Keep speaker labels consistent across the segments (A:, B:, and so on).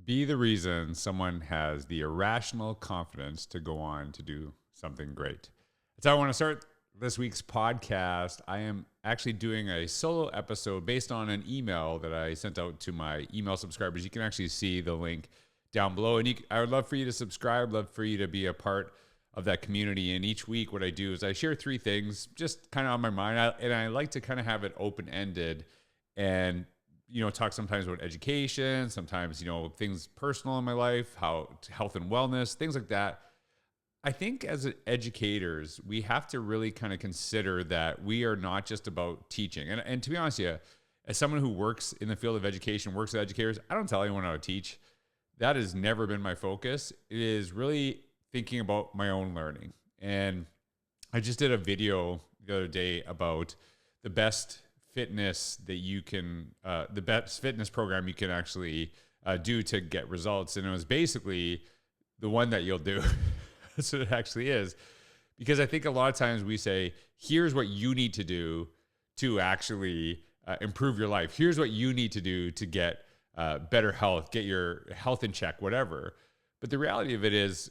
A: Be the reason someone has the irrational confidence to go on to do something great. That's how I want to start this week's podcast. I am actually doing a solo episode based on an email that I sent out to my email subscribers. You can actually see the link down below. And I would love for you to subscribe, love for you to be a part of that community. And each week what I do is I share 3 things just kind of on my mind. I like to kind of have it open-ended and talk sometimes about education, sometimes, things personal in my life, how health and wellness, things like that. I think as educators, we have to really kind of consider that we are not just about teaching. And to be honest with you, as someone who works in the field of education, works with educators, I don't tell anyone how to teach. That has never been my focus. It is really thinking about my own learning. And I just did a video the other day about the best fitness that you can, the best fitness program you can actually do to get results. And it was basically the one that you'll do. That's what it actually is. Because I think a lot of times we say, here's what you need to do to actually improve your life. Here's what you need to do to get better health, get your health in check, whatever. But the reality of it is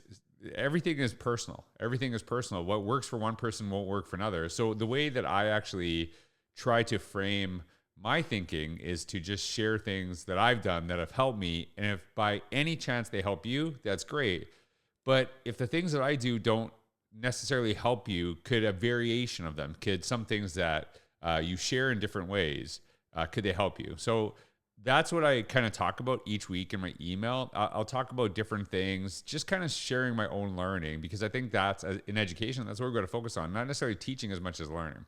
A: everything is personal. Everything is personal. What works for one person won't work for another. So the way that I actually try to frame my thinking is to just share things that I've done that have helped me. And if by any chance they help you, that's great. But if the things that I do don't necessarily help you, could a variation of them, could some things that you share in different ways, could they help you? So that's what I kind of talk about each week in my email. I'll talk about different things, just kind of sharing my own learning, because I think that's, in education, that's what we're going to focus on, not necessarily teaching as much as learning.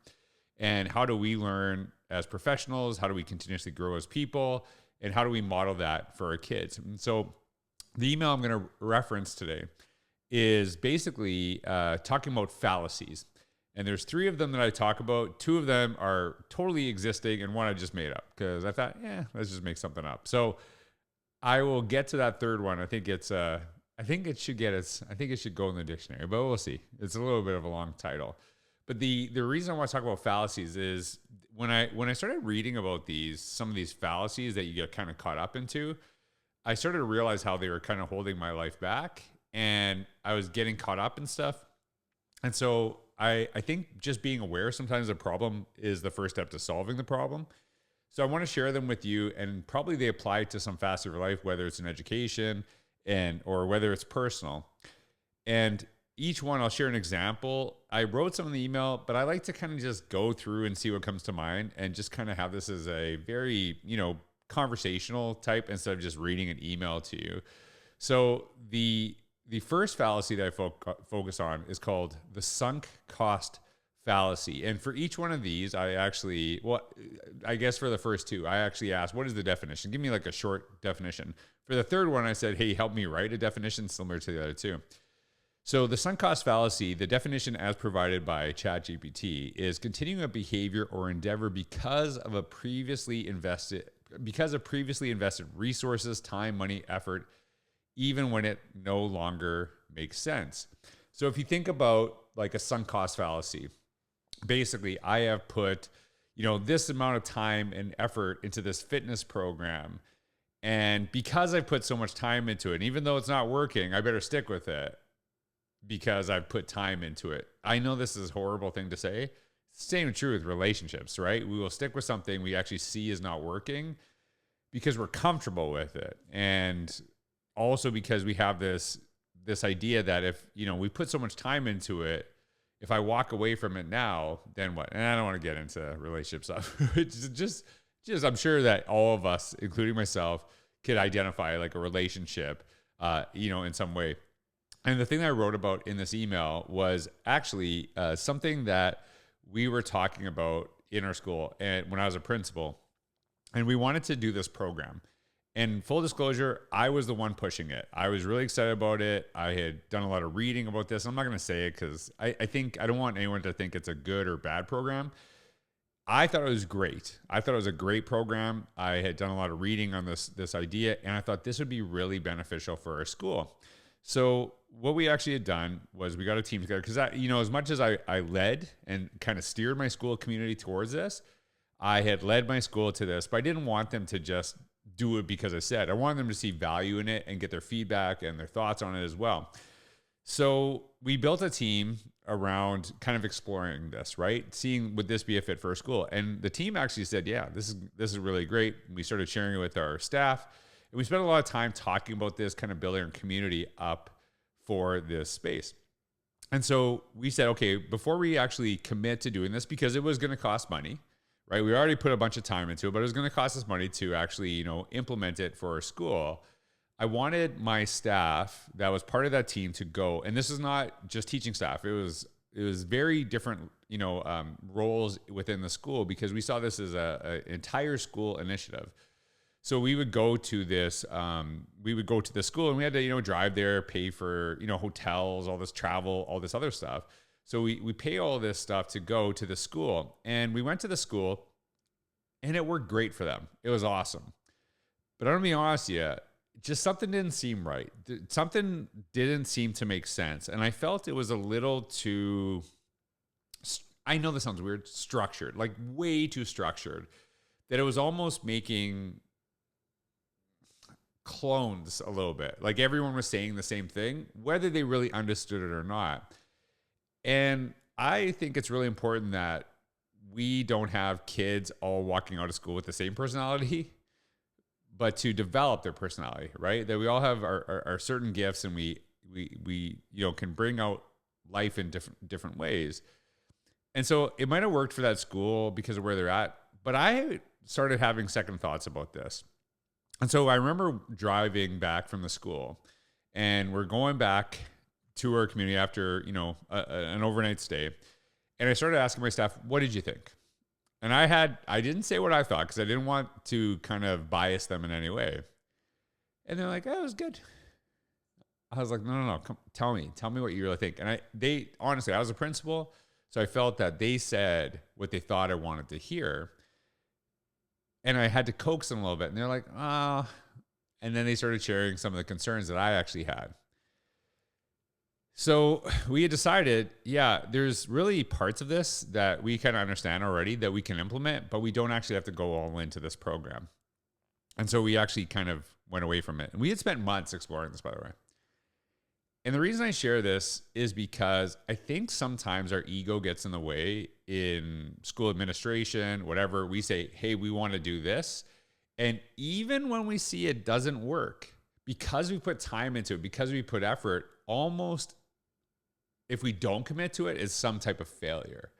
A: And how do we learn as professionals? How do we continuously grow as people? And how do we model that for our kids? And so the email I'm going to reference today is basically talking about fallacies. And there's 3 of them that I talk about. 2 of them are totally existing, and 1 I just made up because I thought, let's just make something up. So I will get to that 3rd one. I think it should go in the dictionary, but we'll see. It's a little bit of a long title. But the reason I want to talk about fallacies is when I started reading about some of these fallacies that you get kind of caught up into, I started to realize how they were kind of holding my life back, and I was getting caught up in stuff. And so I think just being aware sometimes the problem is the first step to solving the problem. So I want to share them with you, and probably they apply to some facet of your life, whether it's in education or whether it's personal. And each one, I'll share an example. I wrote some in the email, but I like to kind of just go through and see what comes to mind and just kind of have this as a very, conversational type instead of just reading an email to you. So the first fallacy that I focus on is called the sunk cost fallacy. And for each one of these, I guess for the first 2, I actually asked, what is the definition? Give me like a short definition. For the 3rd one, I said, hey, help me write a definition similar to the other 2. So the sunk cost fallacy, the definition as provided by ChatGPT, is continuing a behavior or endeavor because of previously invested resources, time, money, effort, even when it no longer makes sense. So if you think about like a sunk cost fallacy, basically I have put, this amount of time and effort into this fitness program. And because I put so much time into it, and even though it's not working, I better stick with it, because I've put time into it. I know this is a horrible thing to say. Same true with relationships, right? We will stick with something we actually see is not working because we're comfortable with it. And also because we have this idea that if, we put so much time into it, if I walk away from it now, then what? And I don't want to get into relationship stuff. It's just I'm sure that all of us, including myself, could identify like a relationship, in some way. And the thing that I wrote about in this email was actually something that we were talking about in our school and when I was a principal, and we wanted to do this program. And full disclosure, I was the one pushing it. I was really excited about it. I had done a lot of reading about this. I'm not going to say it because I think I don't want anyone to think it's a good or bad program. I thought it was great. I thought it was a great program. I had done a lot of reading on this idea, and I thought this would be really beneficial for our school. So what we actually had done was we got a team together because, as much as I led and kind of steered my school community towards this, I had led my school to this, but I didn't want them to just do it because I said. I wanted them to see value in it and get their feedback and their thoughts on it as well. So we built a team around kind of exploring this, right? Seeing, would this be a fit for a school? And the team actually said, yeah, this is really great. We started sharing it with our staff. And we spent a lot of time talking about this, kind of building our community up for this space. And so we said, okay, before we actually commit to doing this, because it was going to cost money, right? We already put a bunch of time into it, but it was going to cost us money to actually, implement it for our school. I wanted my staff that was part of that team to go, and this is not just teaching staff. It was very different, roles within the school, because we saw this as an entire school initiative. So we would go to this, the school, and we had to, drive there, pay for, hotels, all this travel, all this other stuff. So we pay all this stuff to go to the school, and we went to the school, and it worked great for them. It was awesome. But I'm gonna be honest with you, just something didn't seem right. Something didn't seem to make sense. And I felt it was a little too, I know this sounds weird, structured, like way too structured, that it was almost making clones a little bit. Like everyone was saying the same thing, whether they really understood it or not. And I think it's really important that we don't have kids all walking out of school with the same personality, but to develop their personality, right? That we all have our certain gifts, and we can bring out life in different ways. And so it might have worked for that school because of where they're at, but I started having second thoughts about this. And so I remember driving back from the school, and we're going back to our community after, an overnight stay. And I started asking my staff, what did you think? And I didn't say what I thought, because I didn't want to kind of bias them in any way. And they're like, oh, it was good. I was like, no, come, tell me what you really think. And they honestly, I was a principal, so I felt that they said what they thought I wanted to hear. And I had to coax them a little bit, and they're like, ah. And then they started sharing some of the concerns that I actually had. So we had decided, yeah, there's really parts of this that we kind of understand already that we can implement, but we don't actually have to go all into this program. And so we actually kind of went away from it. And we had spent months exploring this, by the way. And the reason I share this is because I think sometimes our ego gets in the way in school administration, whatever. We say, hey, we want to do this. And even when we see it doesn't work, because we put time into it, because we put effort, almost if we don't commit to it, is some type of failure.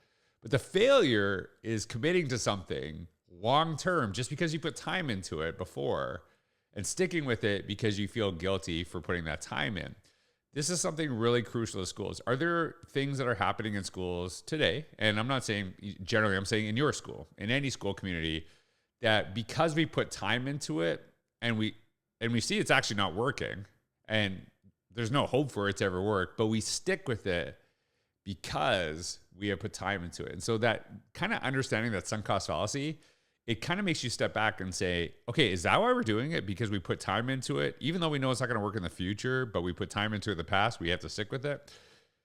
A: But the failure is committing to something long term just because you put time into it before, and sticking with it because you feel guilty for putting that time in. This is something really crucial to schools. Are there things that are happening in schools today? And I'm not saying generally, I'm saying in your school, in any school community, that because we put time into it and we see it's actually not working, and there's no hope for it to ever work, but we stick with it because we have put time into it. And so that kind of understanding that sunk cost fallacy, it kind of makes you step back and say, okay, is that why we're doing it? Because we put time into it, even though we know it's not going to work in the future, but we put time into it in the past, we have to stick with it.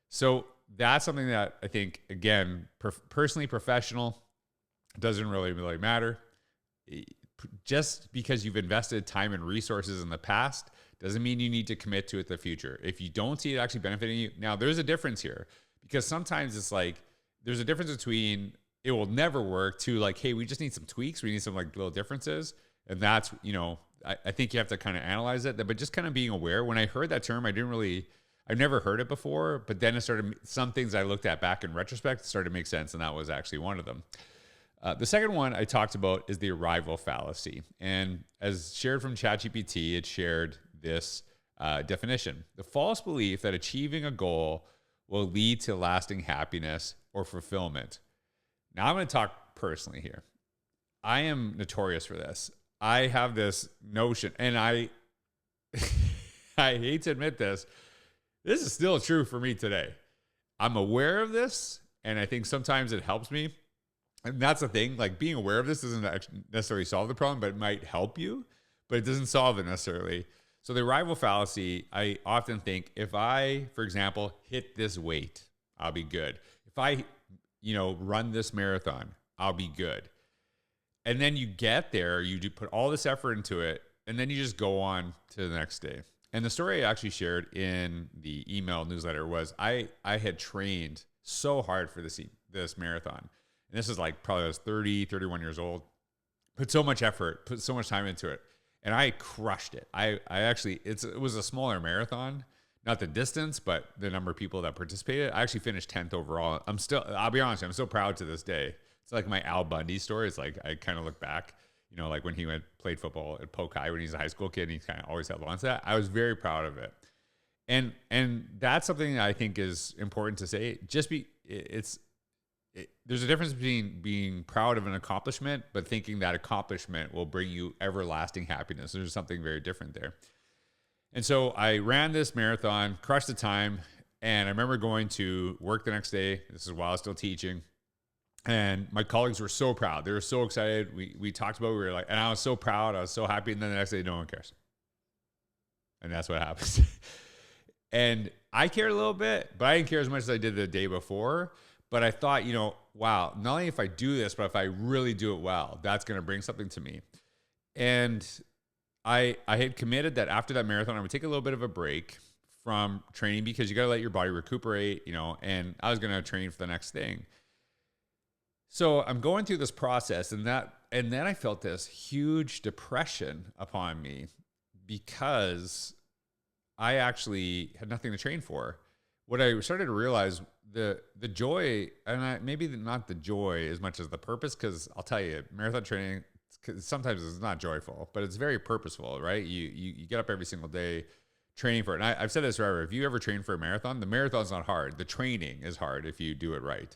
A: So that's something that I think, again, personally, professional, doesn't really matter. Just because you've invested time and resources in the past doesn't mean you need to commit to it in the future. If you don't see it actually benefiting you, now there's a difference here, because sometimes it's like, there's a difference between it will never work to like, hey, we just need some tweaks. We need some like little differences. And that's, I think you have to kind of analyze it, but just kind of being aware. When I heard that term, I've never heard it before, but then some things I looked at back in retrospect started to make sense. And that was actually one of them. The second one I talked about is the arrival fallacy. And as shared from ChatGPT, it shared this definition: the false belief that achieving a goal will lead to lasting happiness or fulfillment. Now I'm going to talk personally here. I am notorious for this. I have this notion, and I hate to admit this. This is still true for me today. I'm aware of this, and I think sometimes it helps me. And that's the thing, like being aware of this doesn't necessarily solve the problem, but it might help you, but it doesn't solve it necessarily. So the arrival fallacy, I often think, if I, for example, hit this weight, I'll be good. If I, run this marathon, I'll be good. And then you get there, you do put all this effort into it, and then you just go on to the next day. And the story I actually shared in the email newsletter was I had trained so hard for this marathon. And this is like probably I was 30, 31 years old. Put so much effort, put so much time into it. And I crushed it. I actually, it was a smaller marathon, not the distance, but the number of people that participated. I actually finished 10th overall. I'll be honest, I'm so proud to this day. It's like my Al Bundy story. It's like, I kind of look back, like when he played football at Polk High when he was a high school kid, and he kind of always held on to that. I was very proud of it. And that's something that I think is important to say. There's a difference between being proud of an accomplishment, but thinking that accomplishment will bring you everlasting happiness. There's something very different there. And so I ran this marathon, crushed the time, and I remember going to work the next day. This is while I was still teaching. And my colleagues were so proud. They were so excited. We talked about it. We were like, and I was so proud. I was so happy. And then the next day, no one cares. And that's what happens. And I cared a little bit, but I didn't care as much as I did the day before. But I thought, wow, not only if I do this, but if I really do it well, that's going to bring something to me. And I had committed that after that marathon, I would take a little bit of a break from training because you got to let your body recuperate, and I was going to train for the next thing. So I'm going through this process, and then I felt this huge depression upon me because I actually had nothing to train for. What I started to realize, the joy, and maybe not the joy as much as the purpose, because I'll tell you, marathon training, sometimes it's not joyful, but it's very purposeful, right? You get up every single day training for it. And I've said this forever. If you ever train for a marathon, the marathon's not hard. The training is hard if you do it right.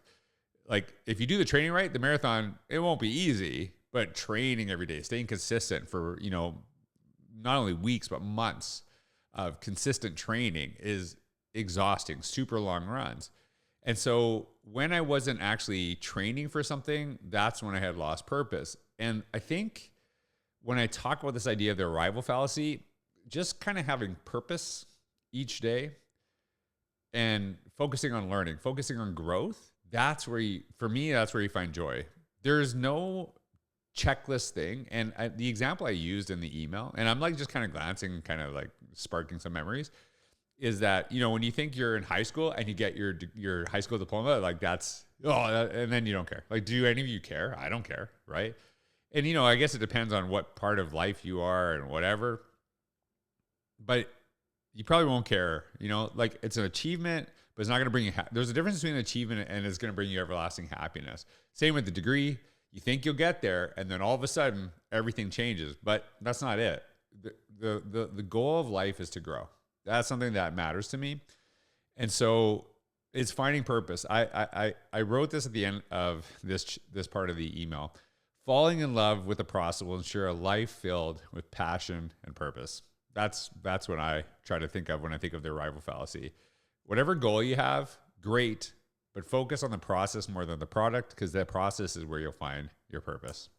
A: Like if you do the training right, the marathon, it won't be easy, but training every day, staying consistent for, not only weeks, but months of consistent training is exhausting, super long runs. And so when I wasn't actually training for something, that's when I had lost purpose. And I think when I talk about this idea of the arrival fallacy, just kind of having purpose each day and focusing on learning, focusing on growth, that's where that's where you find joy. There's no checklist thing. And the example I used in the email, and I'm like just kind of glancing, kind of like sparking some memories, is that, when you think you're in high school and you get your high school diploma, like and then you don't care. Like, do any of you care? I don't care, right? And, I guess it depends on what part of life you are and whatever, but you probably won't care, like it's an achievement, but it's not going to bring you, there's a difference between achievement and it's going to bring you everlasting happiness. Same with the degree. You think you'll get there, and then all of a sudden everything changes, but that's not it. The goal of life is to grow. That's something that matters to me. And so it's finding purpose. I wrote this at the end of this part of the email. Falling in love with the process will ensure a life filled with passion and purpose. That's what I try to think of when I think of the arrival fallacy. Whatever goal you have, great, but focus on the process more than the product, because that process is where you'll find your purpose.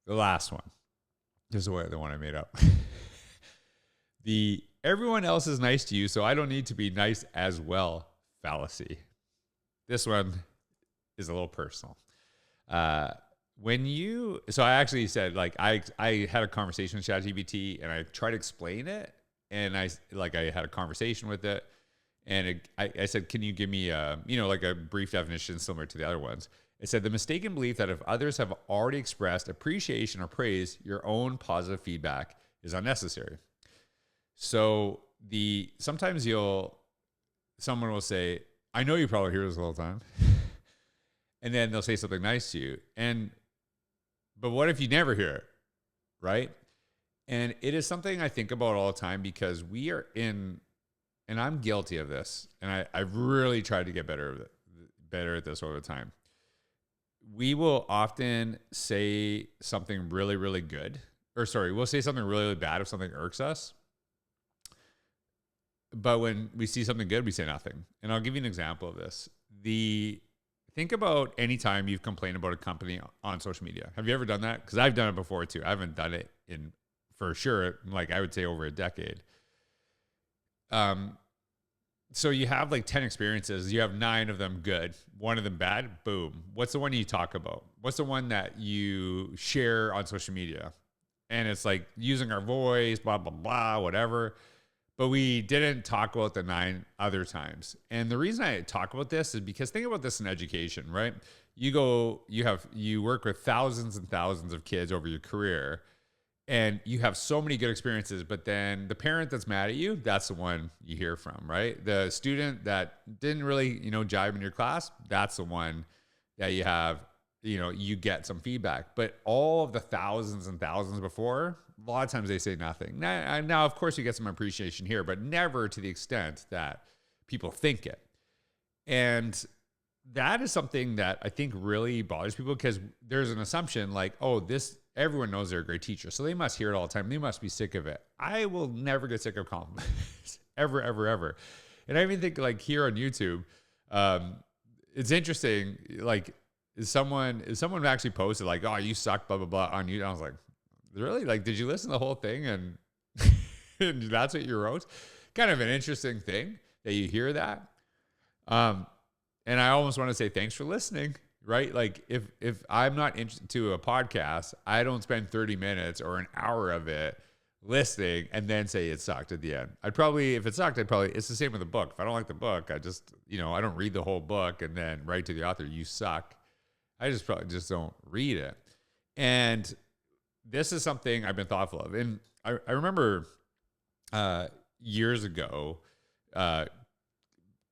A: The last one. This is the one I made up. The everyone else is nice to you, so I don't need to be nice as well fallacy. This one is a little personal. So I actually said, like, I had a conversation with ChatGPT and I tried to explain it, and I had a conversation with it, and I said, can you give me like a brief definition similar to the other ones? It said, the mistaken belief that if others have already expressed appreciation or praise, your own positive feedback is unnecessary. So sometimes someone will say, I know you probably hear this all the time. And then they'll say something nice to you. But what if you never hear it, right? And it is something I think about all the time, because we are and I'm guilty of this, and I've really tried to get better at this over time. We will often say something really, really good, we'll say something really, really bad if something irks us. But when we see something good, we say nothing. And I'll give you an example of this. Think about any time you've complained about a company on social media. Have you ever done that? Because I've done it before too. I haven't done it for sure, like I would say over a decade. So you have like 10 experiences, you have 9 of them good, 1 of them bad. Boom. What's the one you talk about? What's the one that you share on social media? And it's like using our voice, blah, blah, blah, whatever. But we didn't talk about the 9 other times. And the reason I talk about this is because think about this in education, right? You work with thousands and thousands of kids over your career, and you have so many good experiences, but then the parent that's mad at you, that's the one you hear from, right? The student that didn't really, jive in your class, that's the one that you have, you get some feedback. But all of the thousands and thousands before, a lot of times they say nothing. Now, of course, you get some appreciation here, but never to the extent that people think it. And that is something that I think really bothers people, because there's an assumption like, oh, everyone knows they're a great teacher, so they must hear it all the time. They must be sick of it. I will never get sick of compliments, ever, ever, ever. And I even think like here on YouTube, it's interesting. Like, is someone actually posted like, oh, you suck, blah, blah, blah on YouTube? I was like, really? Like, did you listen to the whole thing? And, and that's what you wrote? Kind of an interesting thing that you hear that. And I almost want to say thanks for listening. Right? Like if I'm not into a podcast, I don't spend 30 minutes or an hour of it listening and then say it sucked at the end. If it sucked, it's the same with the book. If I don't like the book, I just, I don't read the whole book and then write to the author, you suck. I probably just don't read it. And this is something I've been thoughtful of. And I remember years ago,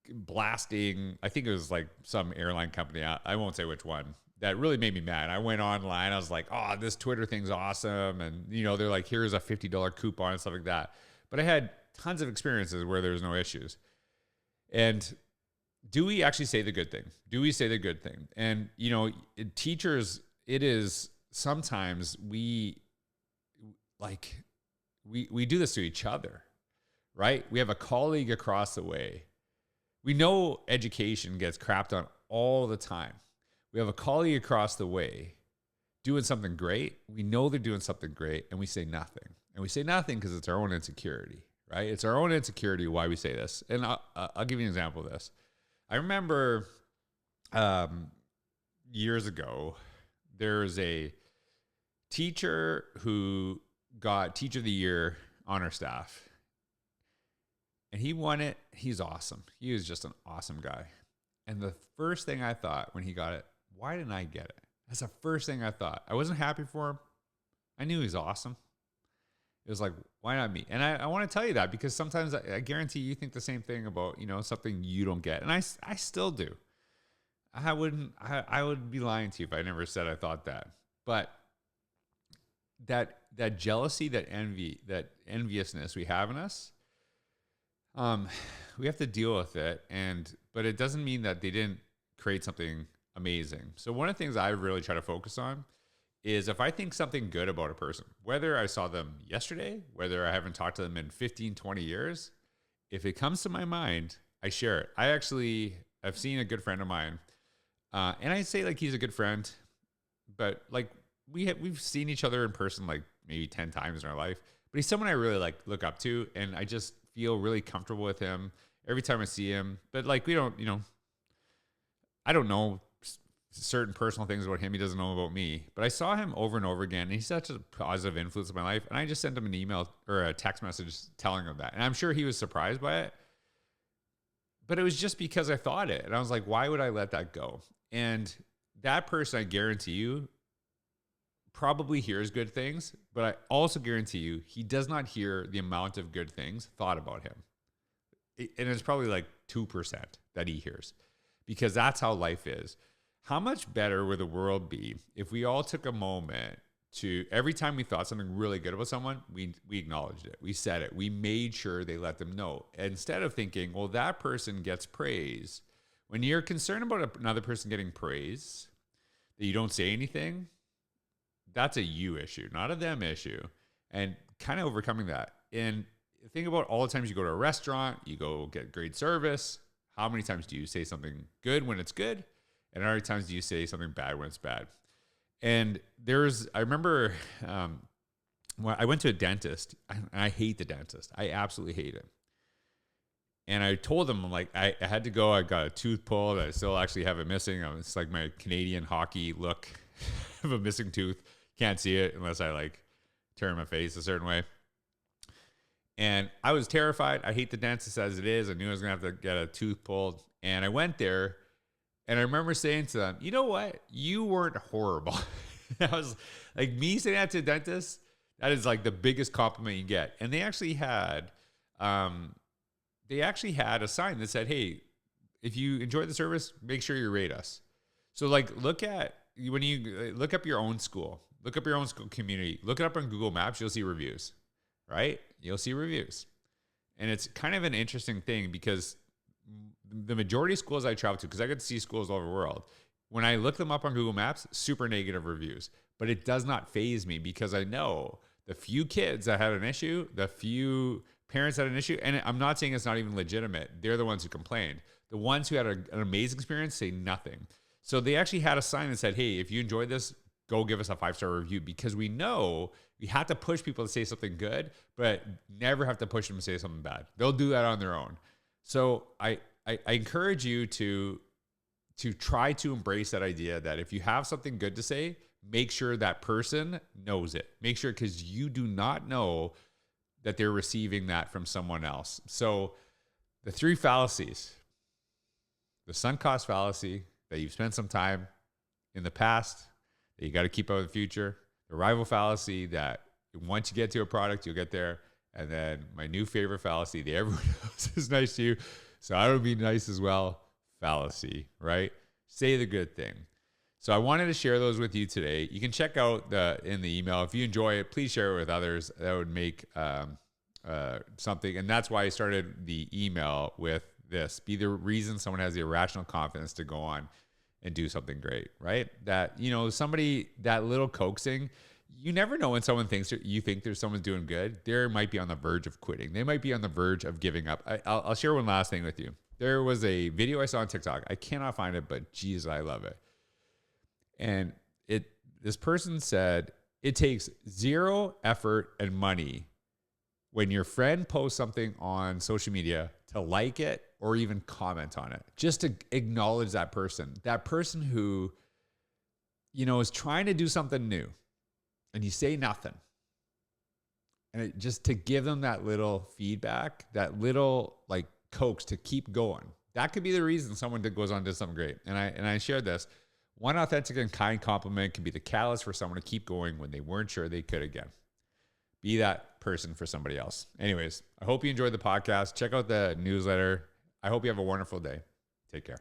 A: blasting, I think it was like some airline company, I won't say which one, that really made me mad. I went online, I was like, oh, this Twitter thing's awesome. And, they're like, here's a $50 coupon and stuff like that. But I had tons of experiences where there's no issues. And do we actually say the good thing? Do we say the good thing? And, teachers, it is sometimes we do this to each other, right? We have a colleague across the way. We know education gets crapped on all the time. We have a colleague across the way doing something great. We know they're doing something great, and we say nothing. And we say nothing because it's our own insecurity, right? It's our own insecurity why we say this. And I'll give you an example of this. I remember years ago, there's a teacher who got Teacher of the Year on our staff. And he won it. He's awesome. He was just an awesome guy. And the first thing I thought when he got it, why didn't I get it? That's the first thing I thought. I wasn't happy for him. I knew he was awesome. It was like, why not me? And I want to tell you that because sometimes I guarantee you think the same thing about, something you don't get. And I still do. I would be lying to you if I never said I thought that. But that jealousy, that envy, that enviousness we have in us, we have to deal with it, but it doesn't mean that they didn't create something amazing. So one of the things I really try to focus on is if I think something good about a person, whether I saw them yesterday, whether I haven't talked to them in 15, 20 years, if it comes to my mind, I share it. I've seen a good friend of mine, and I say like he's a good friend, but like we've seen each other in person like maybe 10 times in our life, but he's someone I really like look up to, and I just feel really comfortable with him every time I see him. But like, we don't, I don't know certain personal things about him. He doesn't know about me, but I saw him over and over again. And he's such a positive influence in my life. And I just sent him an email or a text message telling him that. And I'm sure he was surprised by it, but it was just because I thought it. And I was like, why would I let that go? And that person, I guarantee you, probably hears good things, but I also guarantee you he does not hear the amount of good things thought about him. And it's probably like 2% that he hears, because that's how life is. How much better would the world be if we all took a moment to, every time we thought something really good about someone, we acknowledged it, we said it, we made sure they let them know, instead of thinking, well, that person gets praise. When you're concerned about another person getting praise, that you don't say anything, that's a you issue, not a them issue. And kind of overcoming that. And think about all the times you go to a restaurant, you go get great service. How many times do you say something good when it's good? And how many times do you say something bad when it's bad? And I remember when I went to a dentist, and I hate the dentist. I absolutely hate it. And I told him, like, I had to go. I got a tooth pulled. I still actually have it missing. It's like my Canadian hockey look of a missing tooth. Can't see it unless I like turn my face a certain way. And I was terrified. I hate the dentist as it is. I knew I was going to have to get a tooth pulled. And I went there, and I remember saying to them, you know what? You weren't horrible. I was like, me saying that to a dentist, that is like the biggest compliment you get. And they actually had a sign that said, hey, if you enjoy the service, make sure you rate us. So like, when you look up your own school, look up your own school community, look it up on Google Maps, you'll see reviews, right? You'll see reviews. And it's kind of an interesting thing because the majority of schools I travel to, because I get to see schools all over the world, when I look them up on Google Maps, super negative reviews. But it does not faze me because I know the few kids that had an issue, the few parents had an issue, and I'm not saying it's not even legitimate. They're the ones who complained. The ones who had an amazing experience say nothing. So they actually had a sign that said, hey, if you enjoyed this, go give us a 5-star review, because we know we have to push people to say something good, but never have to push them to say something bad. They'll do that on their own. So I encourage you to try to embrace that idea that if you have something good to say, make sure that person knows it. Make sure, because you do not know that they're receiving that from someone else. So the 3 fallacies: the sunk cost fallacy, that you've spent some time in the past that you got to keep out of the future; the rival fallacy, that once you get to a product, you'll get there; and then my new favorite fallacy, that everyone else is nice to you, so I would be nice as well, fallacy, right? Say the good thing. So I wanted to share those with you today. You can check out in the email. If you enjoy it, please share it with others. That would make something. And that's why I started the email with this: be the reason someone has the irrational confidence to go on and do something great, right? That, somebody, that little coaxing, you never know when someone thinks you think there's someone doing good. They might be on the verge of quitting. They might be on the verge of giving up. I'll share one last thing with you. There was a video I saw on TikTok. I cannot find it, but geez, I love it. And this person said, it takes 0 effort and money when your friend posts something on social media to like it or even comment on it, just to acknowledge that person who, is trying to do something new, and you say nothing. And just to give them that little feedback, that little like coax to keep going. That could be the reason someone goes on to do something great. And I shared this. One authentic and kind compliment can be the catalyst for someone to keep going when they weren't sure they could again. Be that person for somebody else. Anyways, I hope you enjoyed the podcast. Check out the newsletter. I hope you have a wonderful day. Take care.